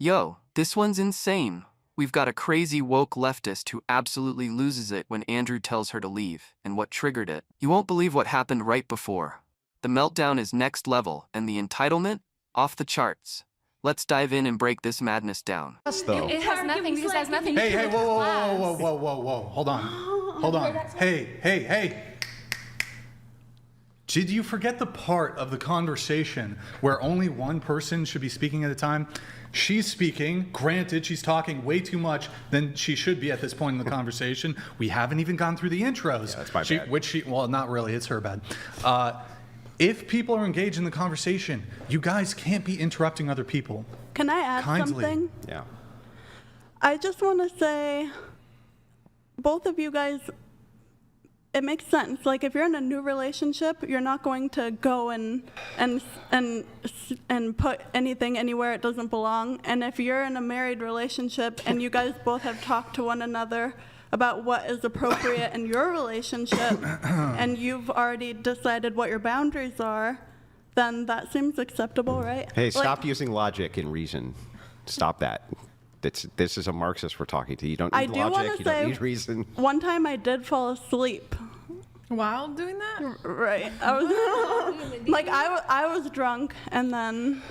Yo, this one's insane. We've got a crazy woke leftist who absolutely loses it when Andrew tells her to leave, and what triggered it. You won't believe what happened right before. The meltdown is next level, and the entitlement? Off the charts. Let's dive in and break this madness down. It has nothing because it has nothing to do with class. Whoa. Hold on. Hey. Did you forget the part of the conversation where only one person should be speaking at a time? She's speaking. Granted, she's talking way too much than she should be at this point in the conversation. We haven't even gone through the intros. Yeah, that's my bad. Well, not really. It's her bad. If people are engaged in the conversation, you guys can't be interrupting other people. Can I add something? Yeah. I just want to say, both of you guys, it makes sense. Like, if you're in a new relationship, you're not going to go and put anything anywhere it doesn't belong. And if you're in a married relationship and you guys both have talked to one another about what is appropriate in your relationship, and you've already decided what your boundaries are, then that seems acceptable, right? Hey, stop using logic and reason. Stop that. This is a Marxist we're talking to. You don't need logic, you don't need reason. One time I did fall asleep. While doing that? Right. I was like, I was drunk, and then,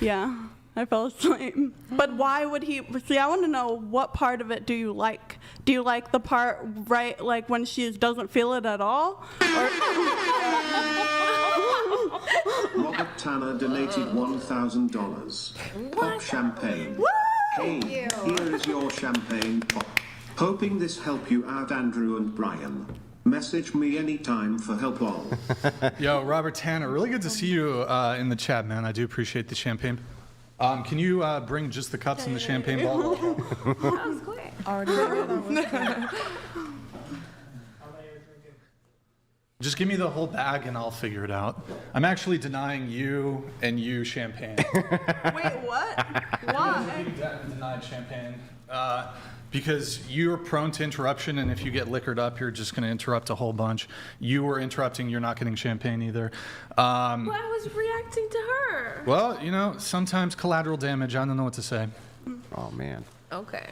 yeah, I fell asleep. But why would he? See, I want to know, what part of it do you like? Do you like the part, right, like when she doesn't feel it at all? Robert Tanner donated $1,000. Pop champagne. Woo! Hey, here is your champagne pop. Hoping this help you out, Andrew and Brian. Message me anytime for help all. Yo, Robert Tanner, really good to see you in the chat, man. I do appreciate the champagne. Can you bring just the cups and the champagne bottle? That was quick. Just give me the whole bag and I'll figure it out. I'm actually denying you and you champagne. Wait, what? Why? Denied champagne. Because you're prone to interruption, and if you get liquored up, you're just going to interrupt a whole bunch. You were interrupting, you're not getting champagne either. Well, I was reacting to her. Well, you know, sometimes collateral damage, I don't know what to say. Oh, man. Okay.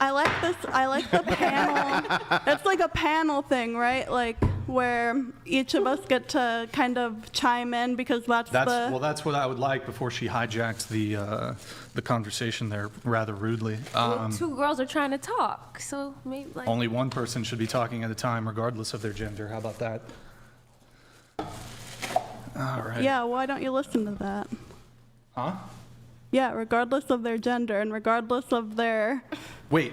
I like this. I like the panel. It's like a panel thing, right? Like where each of us get to kind of chime in, because that's well, that's what I would like before she hijacked the conversation there rather rudely. Well, two girls are trying to talk, so maybe like only one person should be talking at a time, regardless of their gender. How about that? All right. Yeah. Why don't you listen to that? Huh? Yeah. Regardless of their gender and regardless of their. Wait,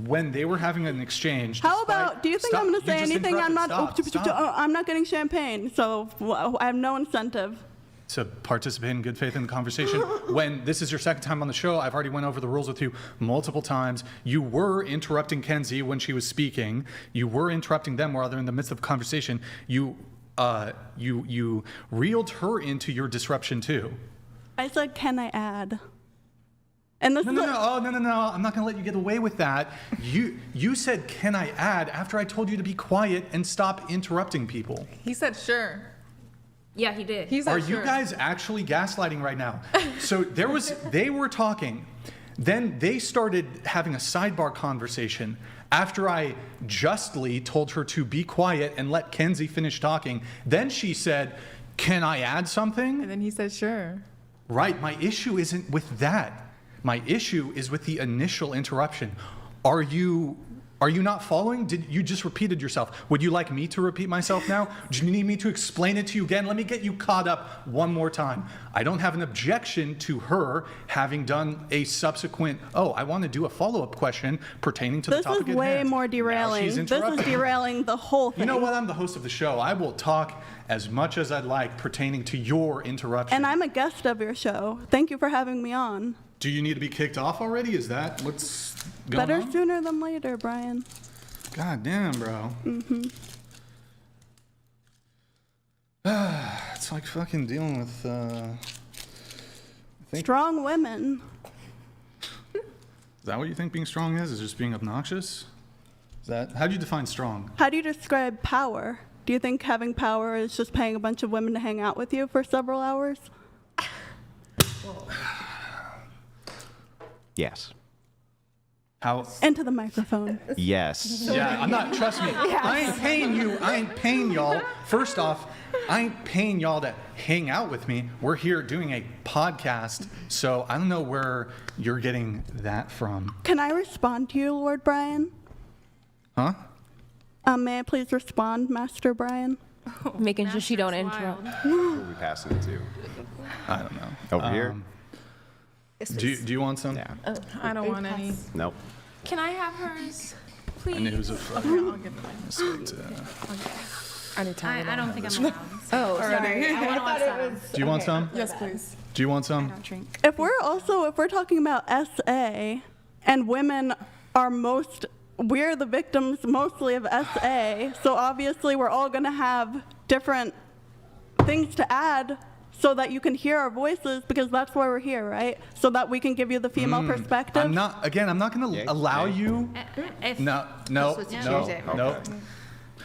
when they were having an exchange. How about, do you think I'm going to say anything? I'm not, Stop. I'm not getting champagne, so I have no incentive to participate in good faith in the conversation. When this is your second time on the show, I've already went over the rules with you multiple times. You were interrupting Kenzie when she was speaking. You were interrupting them while they're in the midst of a conversation. You reeled her into your disruption too. I said, can I add? And this No. I'm not going to let you get away with that. You said, can I add, after I told you to be quiet and stop interrupting people. He said, sure. yeah, he did. He said, Are sure. you guys actually gaslighting right now? So they were talking. Then they started having a sidebar conversation after I justly told her to be quiet and let Kenzie finish talking. Then she said, can I add something? And then he said, sure. Right, my issue isn't with that. My issue is with the initial interruption. Are you not following? You just repeated yourself. Would you like me to repeat myself now? Do you need me to explain it to you again? Let me get you caught up one more time. I don't have an objection to her having done a subsequent, I want to do a follow-up question pertaining to the topic at hand. This is way more derailing. This is derailing the whole thing. You know what? I'm the host of the show. I will talk as much as I'd like pertaining to your interruption. And I'm a guest of your show. Thank you for having me on. Do you need to be kicked off already? Is that what's going on? Better sooner than later, Brian. God damn, bro. Mm-hmm. It's like fucking dealing with, Strong women. Is that what you think being strong is? Is just being obnoxious? How do you define strong? How do you describe power? Do you think having power is just paying a bunch of women to hang out with you for several hours? Yes. How? Into the microphone. Yes. Yeah, I'm not, trust me, I ain't paying you, I ain't paying y'all. First off, I ain't paying y'all to hang out with me. We're here doing a podcast, so I don't know where you're getting that from. Can I respond to you, Lord Brian? Huh? May I please respond, Master Brian? Making sure she don't interrupt. Who are we passing it to? I don't know. Over here? Do you want some? Yeah. I don't want any. Nope. Can I have hers, please? I knew it was a Okay, I'll get mine. I need time. I don't think I'm allowed. Oh, sorry. I want some. Do you want some? Yes, please. Do you want some? If we're talking about SA, and women are we're the victims mostly of SA, so obviously we're all gonna have different things to add so that you can hear our voices, because that's why we're here, right? So that we can give you the female perspective. I'm not gonna Yeah, allow yeah. you. If No.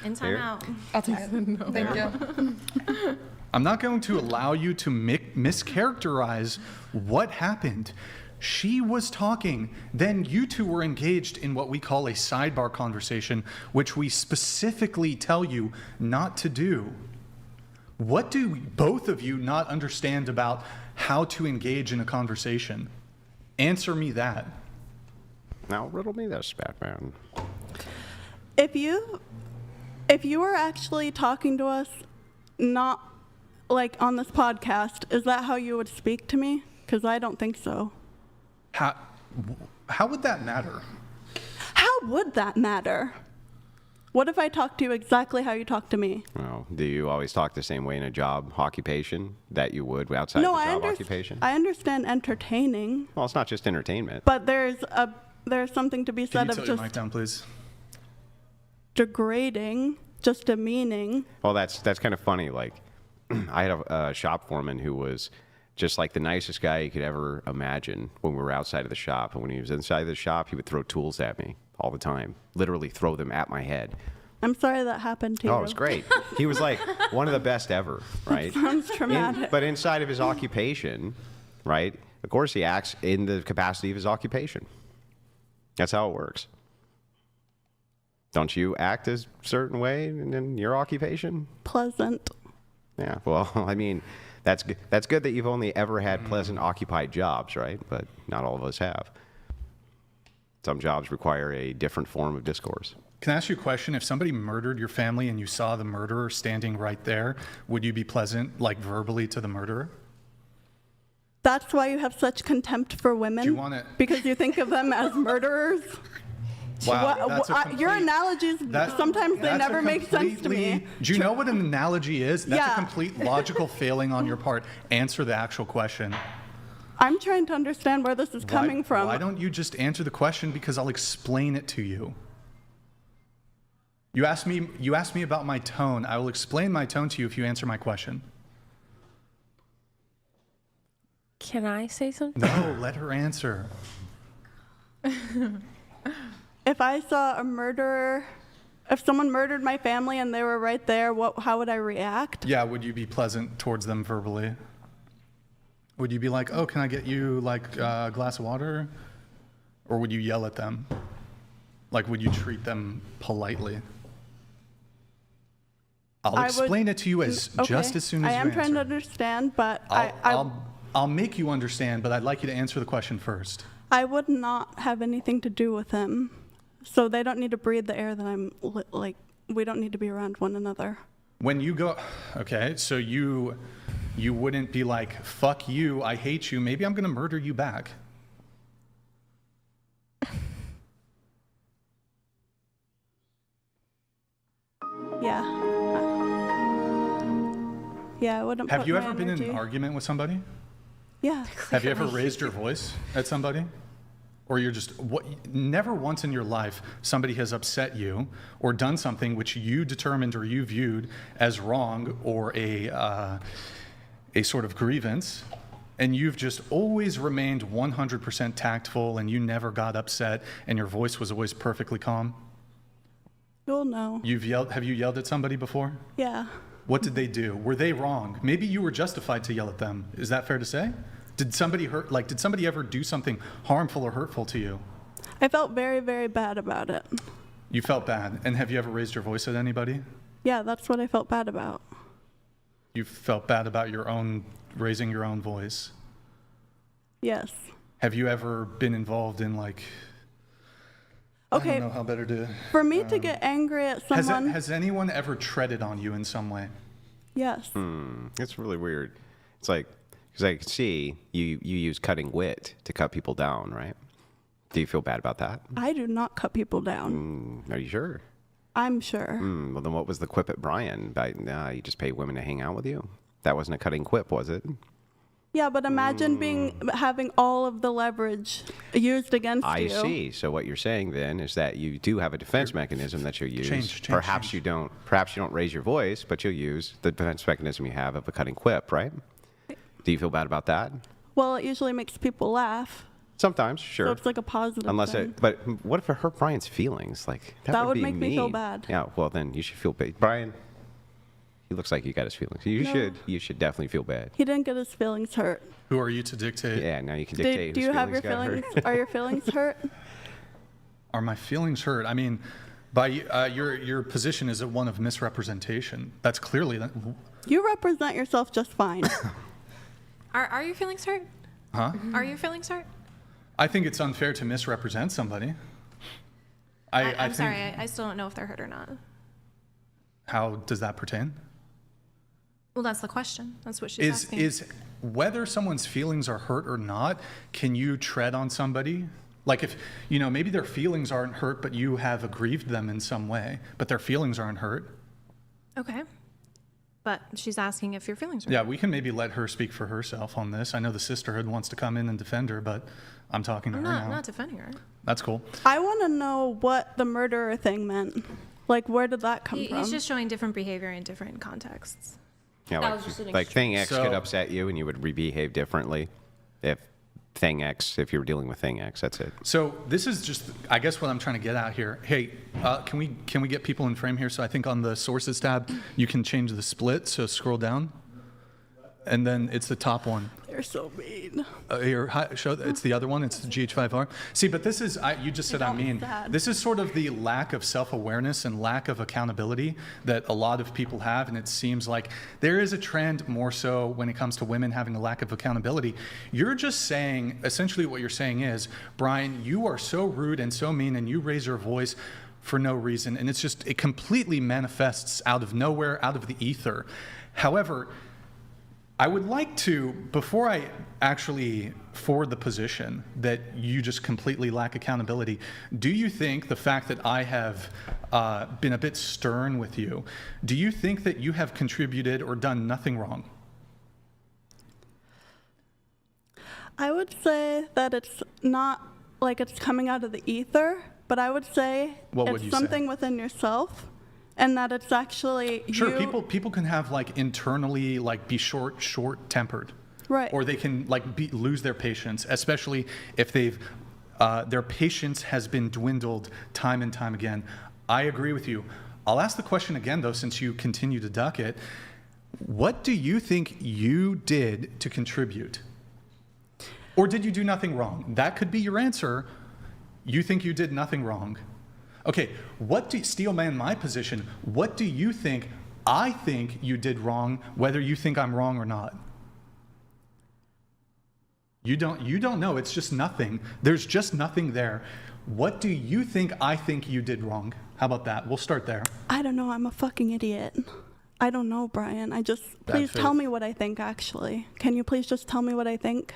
in time Here. out. I'll take it. No. Thank you. I'm not going to allow you to mischaracterize what happened. She was talking, then you two were engaged in what we call a sidebar conversation, which we specifically tell you not to do. What do both of you not understand about how to engage in a conversation? Answer me that. Now riddle me this, Batman. If you were actually talking to us, not like on this podcast, is that how you would speak to me? Because I don't think so. How would that matter? How would that matter? What if I talked to you exactly how you talk to me? Well, do you always talk the same way in a job occupation that you would outside the job occupation? I understand entertaining, Well, it's not just entertainment. but there's something to be Can said you of tilt your just mic down, please? degrading, just demeaning. Well, that's kind of funny. Like, I had a shop foreman who was just like the nicest guy you could ever imagine when we were outside of the shop. And when he was inside the shop, he would throw tools at me all the time, literally throw them at my head. I'm sorry that happened to you. Oh, it was great. He was like one of the best ever, right? Sounds traumatic. But inside of his occupation, right, of course he acts in the capacity of his occupation. That's how it works. Don't you act a certain way in your occupation? Pleasant. Yeah, well, I mean, that's good that you've only ever had pleasant occupied jobs, right? But not all of us have. Some jobs require a different form of discourse. Can I ask you a question? If somebody murdered your family and you saw the murderer standing right there, would you be pleasant, like verbally, to the murderer? That's why you have such contempt for women? Do you want it? Because you think of them as murderers? Wow, that's a Your complete- analogies, sometimes they that's a never make sense to me. completely- Do you know what an analogy is? That's Yeah. a complete logical failing on your part. Answer the actual question. I'm trying to understand where this is coming from. Why don't you just answer the question, because I'll explain it to you. You asked me about my tone. I will explain my tone to you if you answer my question. Can I say something? No, let her answer. If I saw a murderer, if someone murdered my family and they were right there, how would I react? Yeah, would you be pleasant towards them verbally? Would you be like, oh, can I get you like a glass of water? Or would you yell at them? Like, would you treat them politely? I'll explain it to you just as soon as you answer. I am trying to understand, but I'll make you understand, but I'd like you to answer the question first. I would not have anything to do with him. So they don't need to breathe the air that I'm like, we don't need to be around one another. When you go, okay, so you wouldn't be like, fuck you, I hate you, maybe I'm gonna murder you back. Yeah. Yeah, I wouldn't Have put you my ever been in energy- an argument with somebody? Yeah. Have you ever raised your voice at somebody? Or you're just, never once in your life somebody has upset you or done something which you determined or you viewed as wrong or a sort of grievance, and you've just always remained 100% tactful and you never got upset and your voice was always perfectly calm? You'll know. Have you yelled at somebody before? Yeah. What did they do? Were they wrong? Maybe you were justified to yell at them. Is that fair to say? Did somebody did somebody ever do something harmful or hurtful to you? I felt very, very bad about it. You felt bad. And have you ever raised your voice at anybody? Yeah, that's what I felt bad about. You felt bad about raising your own voice? Yes. Have you ever been involved in I Okay. don't know how better to... For me to get angry at someone, Has anyone ever treaded on you in some way? yes. It's really weird. It's like, because I can see you use cutting wit to cut people down, right? Do you feel bad about that? I do not cut people down. Are you sure? I'm sure. Well, then what was the quip at Brian? You just pay women to hang out with you? That wasn't a cutting quip, was it? Yeah, but imagine having all of the leverage used against you. I see. So what you're saying then is that you do have a defense mechanism that you'll use. Perhaps you don't raise your voice, but you'll use the defense mechanism you have of a cutting quip, right? Do you feel bad about that? Well, it usually makes people laugh. Sometimes, sure. So it's like a positive thing. But what if it hurt Brian's feelings? That would be make me feel mean. bad. Yeah, well then you should feel bad. Brian, he looks like he got his feelings. You should definitely feel bad. He didn't get his feelings hurt. Who are you to dictate? Yeah, now you can dictate Do whose you have your got hurt. feelings? Are your feelings hurt? Are my feelings hurt? I mean, by your position is one of misrepresentation. That's clearly that. You represent yourself just fine. Are your feelings hurt? Huh? Are your feelings hurt? I think it's unfair to misrepresent somebody. I'm sorry, I still don't know if they're hurt or not. How does that pertain? Well, that's the question. That's what she's asking. Is whether someone's feelings are hurt or not, can you tread on somebody? Like if, maybe their feelings aren't hurt, but you have aggrieved them in some way, but their feelings aren't hurt. Okay. But she's asking if your feelings are Yeah, hurt. we can maybe let her speak for herself on this. I know the sisterhood wants to come in and defend her, but I'm talking to her now. I'm not defending her. That's cool. I want to know what the murderer thing meant. Where did that come from? He's just showing different behavior in different contexts. Yeah, That was just an like thing X So- could upset you and you would behave differently if you were dealing with thing X. That's it. So this is just, I guess, what I'm trying to get at here. Hey, can we get people in frame here? So I think on the sources tab, you can change the split. So scroll down, and then it's the top one. You're so mean. It's the other one. It's the GH5R. See, but this is, you just said I mean. Sad. This is sort of the lack of self-awareness and lack of accountability that a lot of people have, and it seems like there is a trend more so when it comes to women having a lack of accountability. You're just saying, essentially what you're saying is, Brian, you are so rude and so mean, and you raise your voice for no reason, and it completely manifests out of nowhere, out of the ether. However, I would like to, before I actually forward the position that you just completely lack accountability, do you think the fact that I have been a bit stern with you, do you think that you have contributed or done nothing wrong? I would say that it's not like it's coming out of the ether, but I would say What would you it's say? something within yourself. And that it's actually Sure, you. people can have internally be short-tempered. Right. Or they can lose their patience, especially if their patience has been dwindled time and time again. I agree with you. I'll ask the question again though, since you continue to duck it. What do you think you did to contribute? Or did you do nothing wrong? That could be your answer. You think you did nothing wrong. Okay, Steelman, my position, what do you think I think you did wrong, whether you think I'm wrong or not? You don't know, it's just nothing. There's just nothing there. What do you think I think you did wrong? How about that? We'll start there. I don't know. I'm a fucking idiot. I don't know, Brian. Please tell me what I think, actually. Can you please just tell me what I think?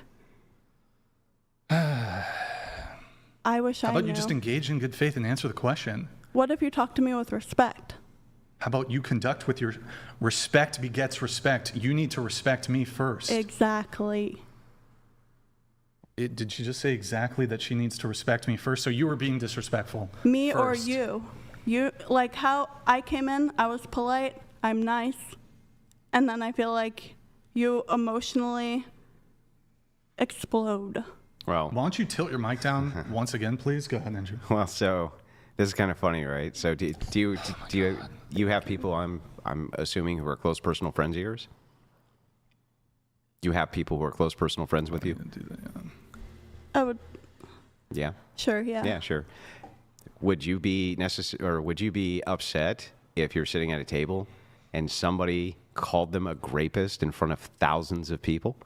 I wish I knew. How about you just engage in good faith and answer the question? What if you talk to me with respect? How about you conduct with your respect begets respect? You need to respect me first. Exactly. Did she just say exactly that she needs to respect me first? So you were being disrespectful. Me first. or you? You, how I came in, I was polite, I'm nice, and then I feel like you emotionally explode. Well, Why don't you tilt your mic down once again, please? Go ahead, Andrew. well, so this is kind of funny, right? So do you have people I'm assuming who are close personal friends of yours? You have people who are close personal friends with you? I would, Yeah? sure, yeah. Yeah, sure. Would you be would you be upset if you're sitting at a table and somebody called them a rapist in front of thousands of people?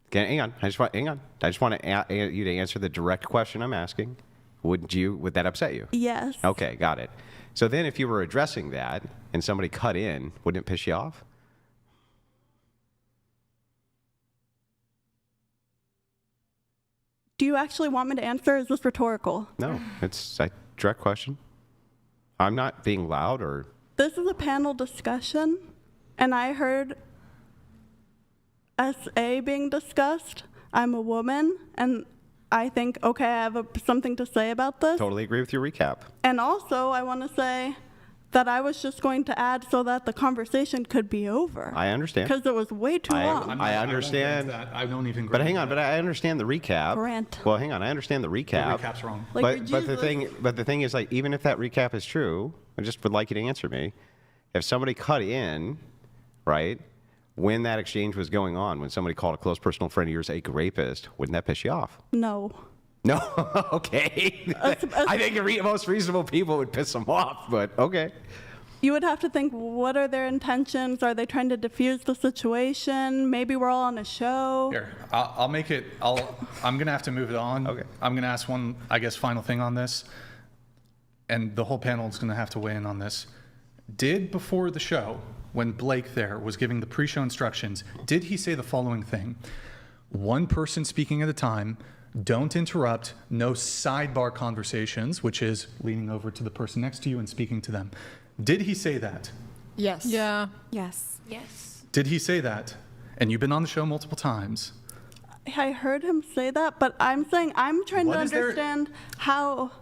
Okay, hang on. I just want you to answer the direct question I'm asking. Would that upset you? Yes. Okay, got it. So then if you were addressing that and somebody cut in, wouldn't it piss you off? Do you actually want me to answer? Is this rhetorical? No, it's a direct question. I'm not being loud or... This is a panel discussion, and I heard SA being discussed. I'm a woman, and I think, okay, I have something to say about this. Totally agree with your recap. And also, I want to say that I was just going to add so that the conversation could be over. I understand. Because it was way too long. I understand. I don't even. But hang on. But I understand the recap. Grant. Well, hang on. I understand the recap. The recap's wrong. Like, But the thing is, like, even if that recap is true, I just would like you to answer me. If somebody cut in, right, when that exchange was going on, when somebody called a close personal friend of yours a rapist, wouldn't that piss you off? No. No. Okay. I think most reasonable people would piss them off, but okay. You would have to think, what are their intentions? Are they trying to diffuse the situation? Maybe we're all on a show. Here, I'm going to have to move it on. Okay. I'm going to ask one, I guess, final thing on this. And the whole panel is going to have to weigh in on this. Did before the show, when Blake there was giving the pre-show instructions, did he say the following thing? One person speaking at a time, don't interrupt, no sidebar conversations, which is leaning over to the person next to you and speaking to them. Did he say that? Yes. Yeah. Yes. Yes. Did he say that? And you've been on the show multiple times. I heard him say that, but I'm saying I'm trying to What is there- understand how.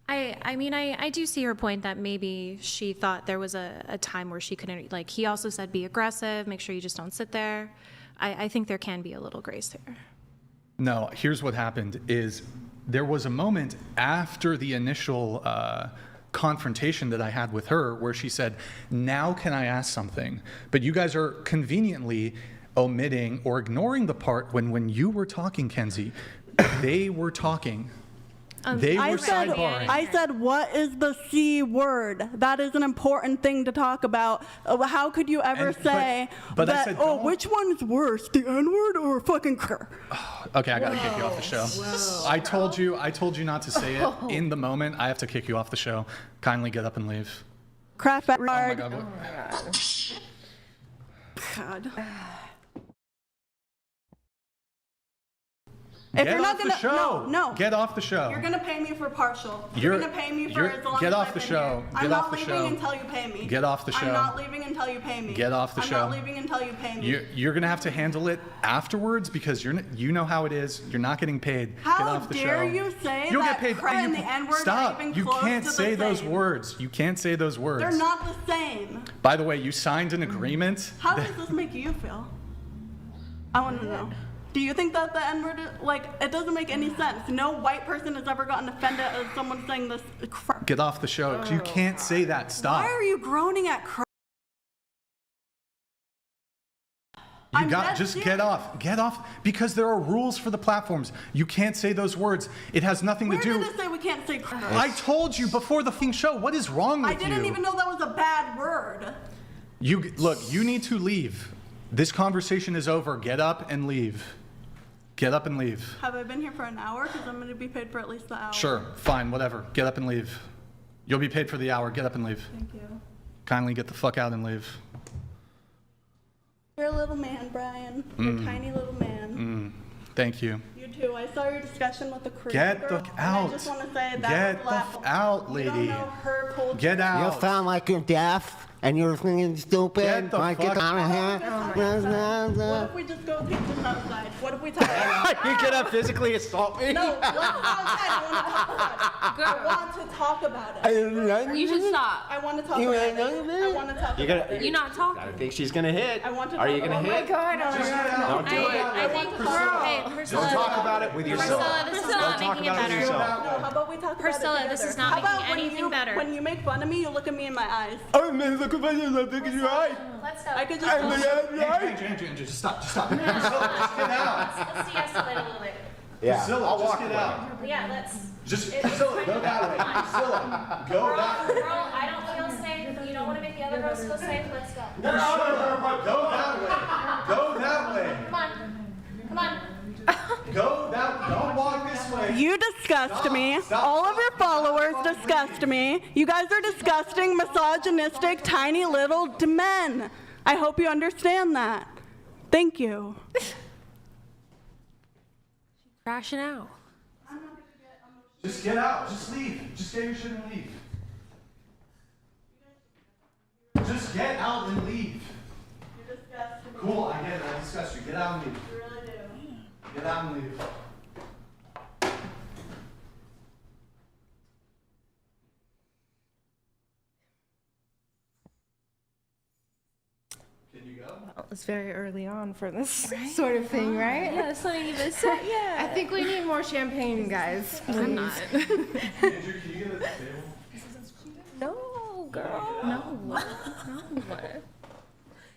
I mean, I do see her point that maybe she thought there was a time where she couldn't, like, he also said be aggressive, make sure you just don't sit there. I think there can be a little grace there. No, here's what happened is there was a moment after the initial confrontation that I had with her where she said, now can I ask something? But you guys are conveniently omitting or ignoring the part when you were talking, Kenzie, they were talking. They were sidebarring. I said, what is the C word? That is an important thing to talk about. How could you ever say but I that, said, oh, don't- which one's worse, the N-word or fucking Okay, I gotta kick you off the show. I told you not to say it in the moment. I have to kick you off the show. Kindly get up and leave. crap Oh my hard? God. God. Get If you're not off the gonna, show. no. Get off the show. You're gonna pay me for partial. You're gonna pay me for as long get as off I've the been show. here. Get I'm off not the leaving show. until you pay me. Get off the show. I'm not leaving until you pay me. Get off the show. I'm not leaving until you pay me. You're gonna have to handle it afterwards because you know how it is. You're not getting paid. How get off the dare show. you say You'll that get paid. crap and the N-word are Stop. even You close can't to the say those same? words. You can't say those words. They're not the same. By the way, you signed an agreement. How does this make you feel? I want to know. Do you think that the N-word, like, it doesn't make any sense? No white person has ever gotten offended at someone saying this crap. Get off the show. You can't say that. Stop. Why are you groaning at crap? You got just get off. Get off because there are rules for the platforms. You can't say those words. It has nothing Where to do. did it say we can't say crap? I told you before the fucking show. What is wrong with you? I didn't even know that was a bad word. Look, you need to leave. This conversation is over. Get up and leave. Get up and leave. Have I been here for an hour? Because I'm going to be paid for at least the hour. Sure, fine, whatever. Get up and leave. You'll be paid for the hour. Get up and leave. Thank you. Kindly get the fuck out and leave. You're a little man, Brian. You're a tiny little man. Thank you. You too. I saw your discussion with the crew. Get the girl, f- and out. I just want to say that Get was the laughable. f- out, You lady. don't know her culture. Get You out. sound like you're deaf and you're thinking stupid. Get the Like, fuck get out of What if we just go take this outside? What if we talk about You're gonna physically assault me? No, let's go outside. I want to talk about it. You should stop. I want to talk about it. I want to talk You're about gonna. it. You're not talking. I think she's gonna hit. I want to Are talk you gonna about hit? it. Oh my Don't do it. I think Priscilla, Don't talk about it with yourself. Priscilla, this is not Don't talk making it about it with better. yourself. No, how about we talk Priscilla, about it this together? is not How making about when anything you, better. When you make fun of me, you look at me in my eyes. I'm in the think it's right. Let's go. I could just. Andrew, just stop. Just get out. Let's de-escalate a little bit. Yeah, Priscilla, I'll just walk get away. out. Yeah, let's. Priscilla, go that way. Priscilla, go that way. Girl, I don't feel safe. You don't want to make the other girls feel safe. Let's go. Priscilla, go that way. Go that way. Come on. Come on. Don't walk this way. You disgust me. All of your followers disgust me. You guys are disgusting, misogynistic, tiny little men. I hope you understand that. Thank you. Crashing out. Just get out. Just leave. Just get your shit and leave. Just get out and leave. You disgust me. Cool, I get it. I disgust you. Get out and leave. You really do. Get out and leave. Can you go? It's very early on for this sort of thing, right? Yeah, it's not even set yet. I think we need more champagne, guys. I'm not. Andrew, can you get at the table? No, girl. No.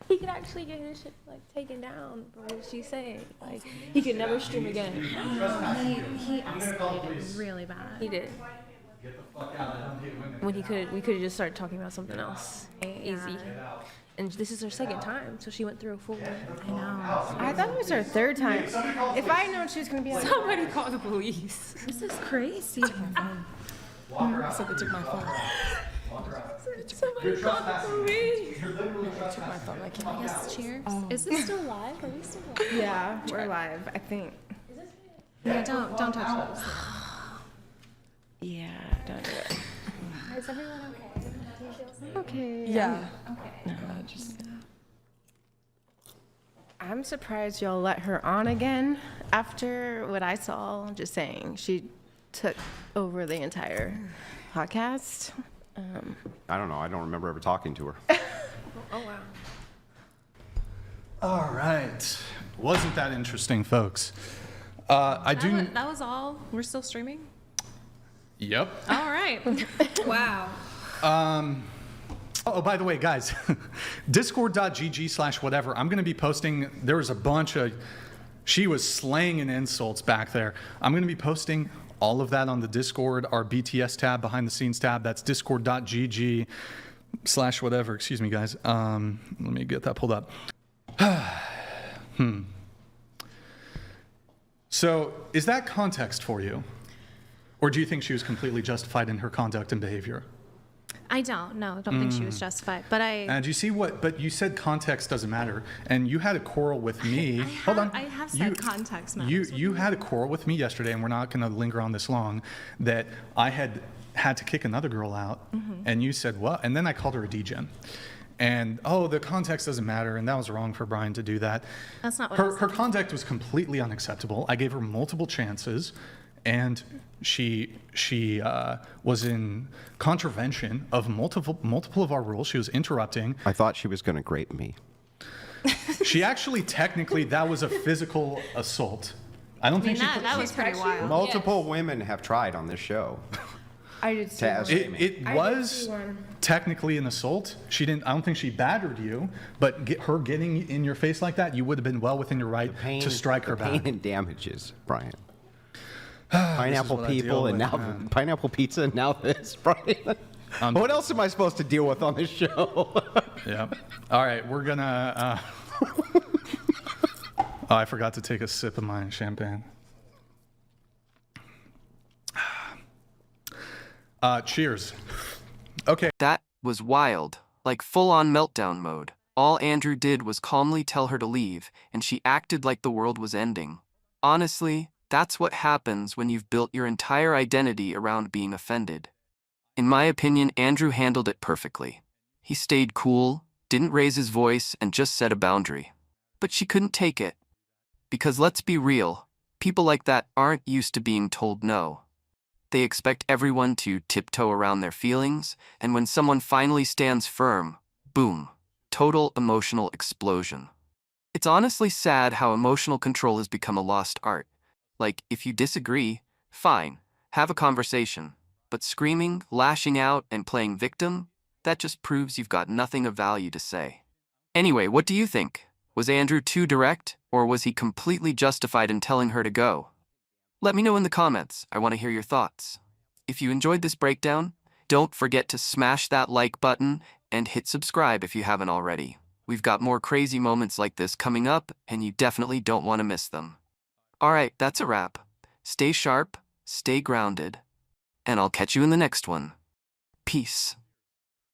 He could actually get his shit like taken down for what she's saying. Like he could never stream again. He escalated really bad. He did. Get the fuck out. I don't hate women. When we could have just started talking about something else. Easy. And this is her second time, so she went through a full one. I know. I thought it was her third time. If I known she was gonna be on Somebody call the police. This is crazy. Walk her out. so they took my phone. Walk her out. Somebody You're call the trespassing. police. You're literally trespassing. My phone, I can't. I guess cheers. Is this still live? Are we still live? Yeah, we're live. I think. Yeah, don't touch those. Yeah, don't do it. Is everyone okay? Do you feel safe? Okay. Yeah. No, just. I'm surprised y'all let her on again after what I saw. I'm just saying, she took over the entire podcast. I don't know. I don't remember ever talking to her. Oh wow. All right. Wasn't that interesting, folks? That was all. We're still streaming? Yep. All right. Wow. Oh, by the way, guys, discord.gg/whatever. I'm going to be posting. There was a bunch of. She was slaying in insults back there. I'm going to be posting all of that on the Discord, our BTS tab, behind the scenes tab. That's discord.gg/whatever. Excuse me, guys. Let me get that pulled up. So, is that context for you? Or do you think she was completely justified in her conduct and behavior? I don't think she was justified. But And you see what? But you said context doesn't matter, and you had a quarrel with me. Hold on. I have said context matters. You had a quarrel with me yesterday, and we're not going to linger on this long. That I had to kick another girl out, and you said what? And then I called her a degen. And the context doesn't matter, and that was wrong for Brian to do that. That's not what I said. Her conduct was completely unacceptable. I gave her multiple chances, and she was in contravention of multiple of our rules. She was interrupting. I thought she was going to grape me. She actually, technically, that was a physical assault. I don't think that was pretty wild. Multiple women have tried on this show. I did see To ask one. me. it I was did see one. technically an assault. She didn't. I don't think she battered you, but her getting in your face like that, you would have been well within your right to strike her pain back. and damages, Brian. Pineapple what I deal people and with, now man. pineapple pizza and now this, Brian. What else am I supposed to deal with on this show? Yeah. All right, we're gonna. Oh, I forgot to take a sip of my champagne. Cheers. Okay. That was wild, like full-on meltdown mode. All Andrew did was calmly tell her to leave, and she acted like the world was ending. Honestly, that's what happens when you've built your entire identity around being offended. In my opinion, Andrew handled it perfectly. He stayed cool, didn't raise his voice, and just set a boundary. But she couldn't take it. Because let's be real, people like that aren't used to being told no. They expect everyone to tiptoe around their feelings, and when someone finally stands firm, boom, total emotional explosion. It's honestly sad how emotional control has become a lost art. Like, if you disagree, fine, have a conversation. But screaming, lashing out, and playing victim? That just proves you've got nothing of value to say. Anyway, what do you think? Was Andrew too direct, or was he completely justified in telling her to go? Let me know in the comments. I want to hear your thoughts. If you enjoyed this breakdown, don't forget to smash that like button and hit subscribe if you haven't already. We've got more crazy moments like this coming up, and you definitely don't want to miss them. Alright, that's a wrap. Stay sharp, stay grounded, and I'll catch you in the next one. Peace.